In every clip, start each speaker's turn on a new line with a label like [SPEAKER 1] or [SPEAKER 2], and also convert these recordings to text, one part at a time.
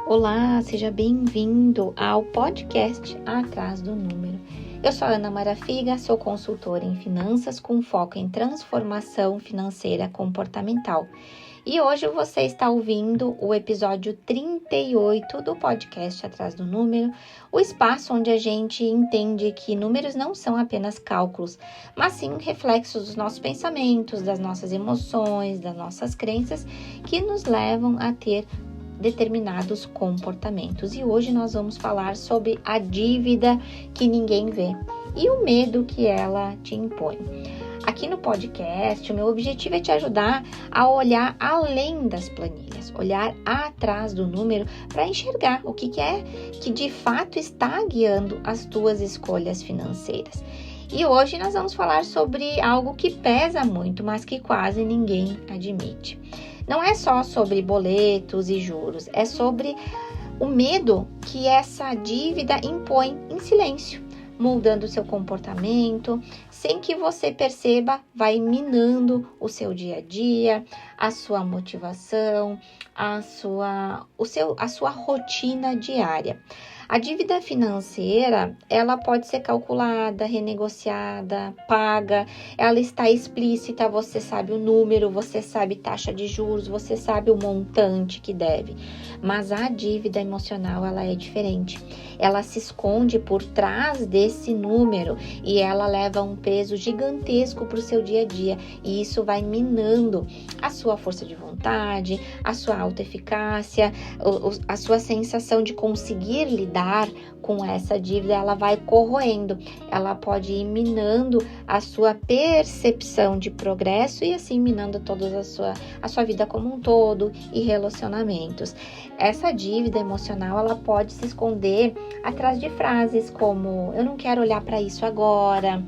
[SPEAKER 1] Olá, seja bem-vindo ao podcast Atrás do Número. Eu sou a Ana Marafiga, sou consultora em finanças com foco em transformação financeira comportamental. E hoje você está ouvindo o episódio 38 do podcast Atrás do Número, o espaço onde a gente entende que números não são apenas cálculos, mas sim reflexos dos nossos pensamentos, das nossas emoções, das nossas crenças que nos levam a ter determinados comportamentos. E hoje nós vamos falar sobre a dívida que ninguém vê e o medo que ela te impõe. Aqui no podcast, o meu objetivo é te ajudar a olhar além das planilhas, olhar atrás do número para enxergar o que é que de fato está guiando as tuas escolhas financeiras. E hoje nós vamos falar sobre algo que pesa muito, mas que quase ninguém admite. Não é só sobre boletos e juros, é sobre o medo que essa dívida impõe em silêncio, moldando o seu comportamento, sem que você perceba, vai minando o seu dia a dia, a sua motivação, a sua rotina diária. A dívida financeira, ela pode ser calculada, renegociada, paga, ela está explícita, você sabe o número, você sabe taxa de juros, você sabe o montante que deve. Mas a dívida emocional, ela é diferente. Ela se esconde por trás desse número e ela leva um peso gigantesco para o seu dia a dia. E isso vai minando a sua força de vontade, a sua autoeficácia, a sua sensação de conseguir lidar com essa dívida, ela vai corroendo, ela pode ir minando a sua percepção de progresso e assim minando toda a sua vida como um todo e relacionamentos. Essa dívida emocional, ela pode se esconder atrás de frases como: eu não quero olhar para isso agora,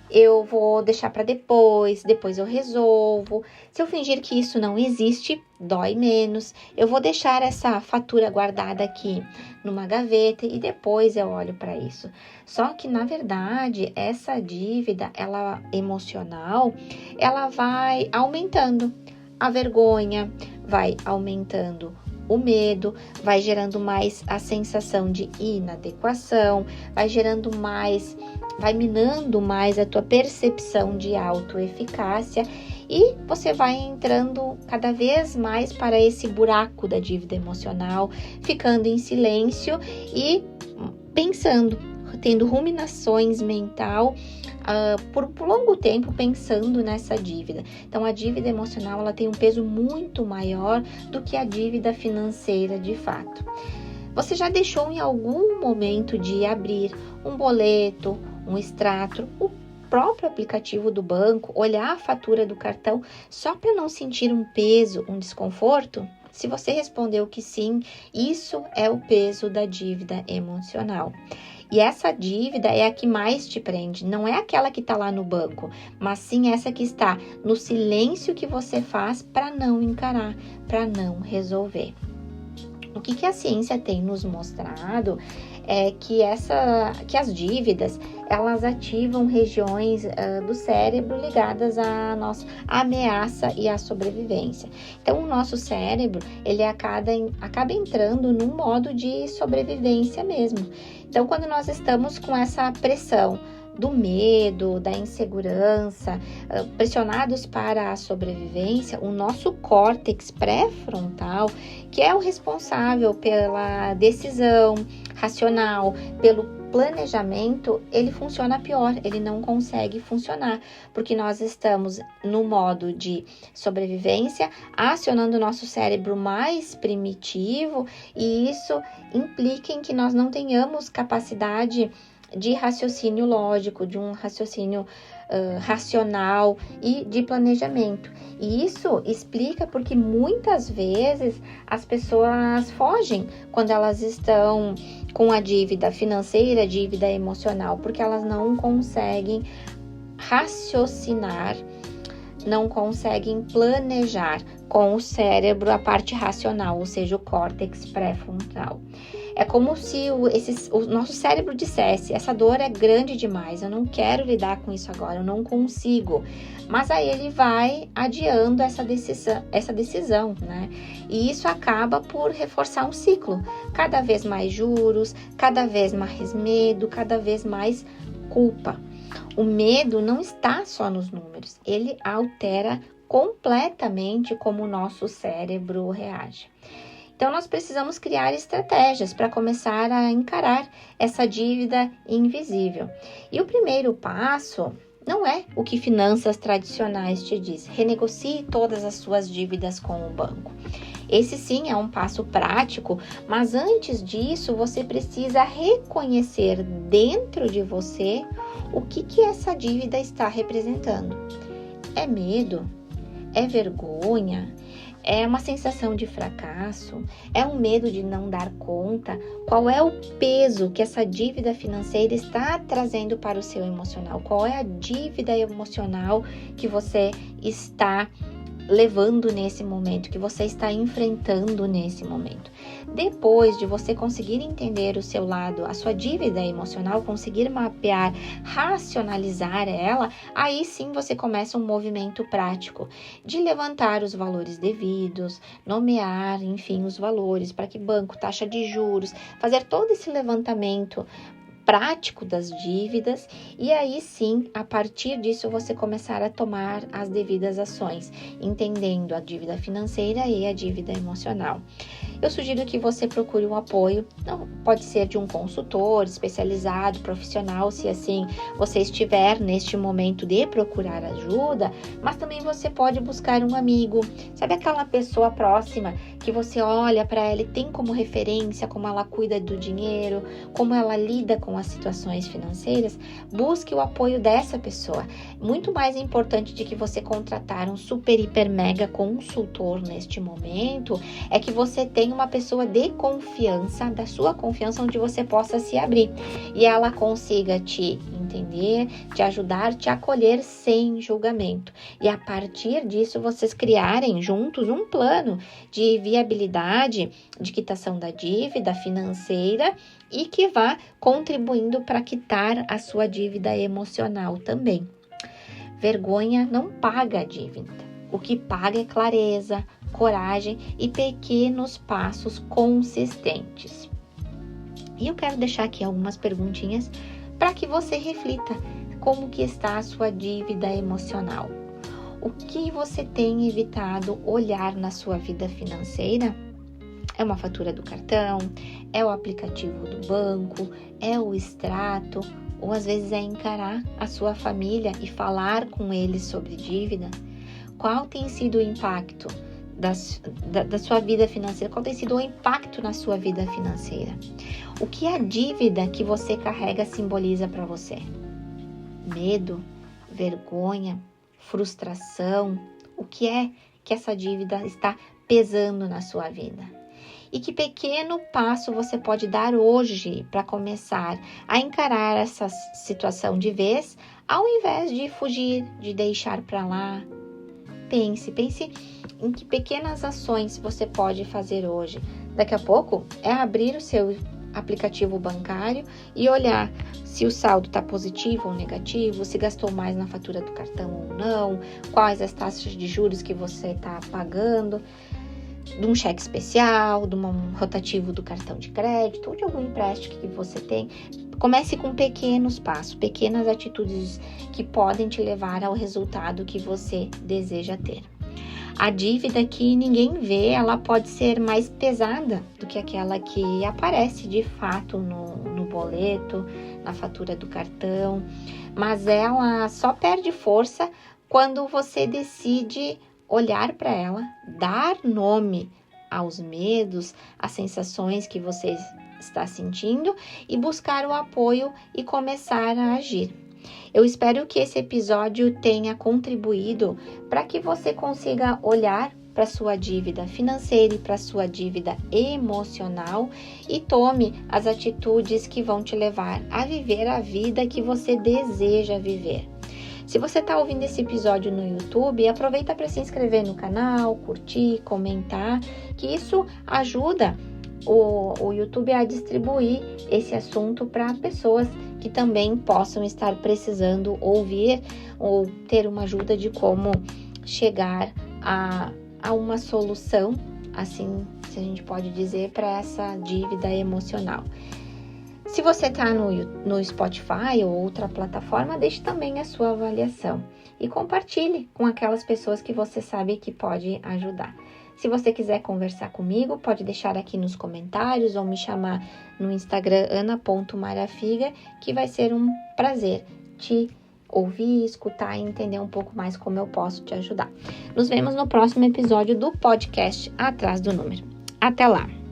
[SPEAKER 1] eu vou deixar para depois eu resolvo. Se eu fingir que isso não existe, dói menos. Eu vou deixar essa fatura guardada aqui numa gaveta e depois eu olho para isso. Só que, na verdade, essa dívida, ela emocional, ela vai aumentando a vergonha, vai aumentando o medo, vai gerando mais a sensação de inadequação, vai minando mais a tua percepção de autoeficácia e você vai entrando cada vez mais para esse buraco da dívida emocional, ficando em silêncio e pensando, tendo ruminações mental por longo tempo pensando nessa dívida. Então, a dívida emocional, ela tem um peso muito maior do que a dívida financeira de fato. Você já deixou em algum momento de abrir um boleto, um extrato, o próprio aplicativo do banco, olhar a fatura do cartão só para não sentir um peso, um desconforto? Se você respondeu que sim, isso é o peso da dívida emocional. E essa dívida é a que mais te prende, não é aquela que está lá no banco, mas sim essa que está no silêncio que você faz para não encarar, para não resolver. O que a ciência tem nos mostrado é que as dívidas, elas ativam regiões do cérebro ligadas à nossa ameaça e à sobrevivência. Então, o nosso cérebro, ele acaba entrando num modo de sobrevivência mesmo. Então, quando nós estamos com essa pressão do medo, da insegurança, pressionados para a sobrevivência, o nosso córtex pré-frontal, que é o responsável pela decisão racional, pelo planejamento, ele funciona pior, ele não consegue funcionar, porque nós estamos no modo de sobrevivência, acionando o nosso cérebro mais primitivo, e isso implica em que nós não tenhamos capacidade de raciocínio lógico, de um raciocínio racional e de planejamento. E isso explica porque muitas vezes as pessoas fogem quando elas estão com a dívida financeira, dívida emocional, porque elas não conseguem raciocinar, não conseguem planejar com o cérebro, a parte racional, ou seja, o córtex pré-frontal. É como se o nosso cérebro dissesse, essa dor é grande demais, eu não quero lidar com isso agora, eu não consigo. Mas aí ele vai adiando essa decisão, né? E isso acaba por reforçar um ciclo. Cada vez mais juros, cada vez mais medo, cada vez mais culpa. O medo não está só nos números, ele altera completamente como o nosso cérebro reage. Então, nós precisamos criar estratégias para começar a encarar essa dívida invisível. E o primeiro passo não é o que finanças tradicionais te diz. Renegocie todas as suas dívidas com o banco. Esse sim é um passo prático, mas antes disso, você precisa reconhecer dentro de você o que essa dívida está representando. É medo? É vergonha? É uma sensação de fracasso? É um medo de não dar conta? Qual é o peso que essa dívida financeira está trazendo para o seu emocional? Qual é a dívida emocional que você está levando nesse momento, que você está enfrentando nesse momento? Depois de você conseguir entender o seu lado, a sua dívida emocional, conseguir mapear, racionalizar ela, aí sim você começa um movimento prático de levantar os valores devidos, nomear, enfim, os valores para que banco, taxa de juros, fazer todo esse levantamento prático das dívidas e aí sim, a partir disso, você começar a tomar as devidas ações, entendendo a dívida financeira e a dívida emocional. Eu sugiro que você procure um apoio, não, pode ser de um consultor especializado, profissional, se assim você estiver neste momento de procurar ajuda, mas também você pode buscar um amigo, sabe aquela pessoa próxima que você olha para ela e tem como referência como ela cuida do dinheiro, como ela lida com as situações financeiras. Busque o apoio dessa pessoa. Muito mais importante de que você contratar um super, hiper, mega consultor neste momento, é que você tenha uma pessoa de confiança, da sua confiança, onde você possa se abrir e ela consiga te entender, te ajudar, te acolher sem julgamento. E a partir disso, vocês criarem juntos um plano de viabilidade, de quitação da dívida financeira e que vá contribuindo para quitar a sua dívida emocional também. Vergonha não paga a dívida. O que paga é clareza, coragem e pequenos passos consistentes. E eu quero deixar aqui algumas perguntinhas para que você reflita como que está a sua dívida emocional. O que você tem evitado olhar na sua vida financeira? É uma fatura do cartão? É o aplicativo do banco? É o extrato? Ou às vezes é encarar a sua família e falar com eles sobre dívida? Qual tem sido o impacto da sua vida financeira? Qual tem sido o impacto na sua vida financeira? O que a dívida que você carrega simboliza para você? Medo? Vergonha? Frustração? O que é que essa dívida está pesando na sua vida? E que pequeno passo você pode dar hoje para começar a encarar essa situação de vez, ao invés de fugir, de deixar para lá? Pense em que pequenas ações você pode fazer hoje. Daqui a pouco é abrir o seu aplicativo bancário e olhar se o saldo está positivo ou negativo, se gastou mais na fatura do cartão ou não, quais as taxas de juros que você está pagando, de um cheque especial, de um rotativo do cartão de crédito ou de algum empréstimo que você tem. Comece com pequenos passos, pequenas atitudes que podem te levar ao resultado que você deseja ter. A dívida que ninguém vê, ela pode ser mais pesada do que aquela que aparece de fato no boleto, na fatura do cartão, mas ela só perde força quando você decide olhar para ela, dar nome aos medos, às sensações que você está sentindo e buscar o apoio e começar a agir. Eu espero que esse episódio tenha contribuído para que você consiga olhar para sua dívida financeira e para sua dívida emocional e tome as atitudes que vão te levar a viver a vida que você deseja viver. Se você está ouvindo esse episódio no YouTube, aproveita para se inscrever no canal, curtir, comentar, que isso ajuda o YouTube a distribuir esse assunto para pessoas que também possam estar precisando ouvir ou ter uma ajuda de como chegar a uma solução, assim, se a gente pode dizer, para essa dívida emocional. Se você está no Spotify ou outra plataforma, deixe também a sua avaliação e compartilhe com aquelas pessoas que você sabe que pode ajudar. Se você quiser conversar comigo, pode deixar aqui nos comentários ou me chamar no Instagram ana.marafiga, que vai ser um prazer te ouvir, escutar e entender um pouco mais como eu posso te ajudar. Nos vemos no próximo episódio do podcast Atrás do Número. Até lá!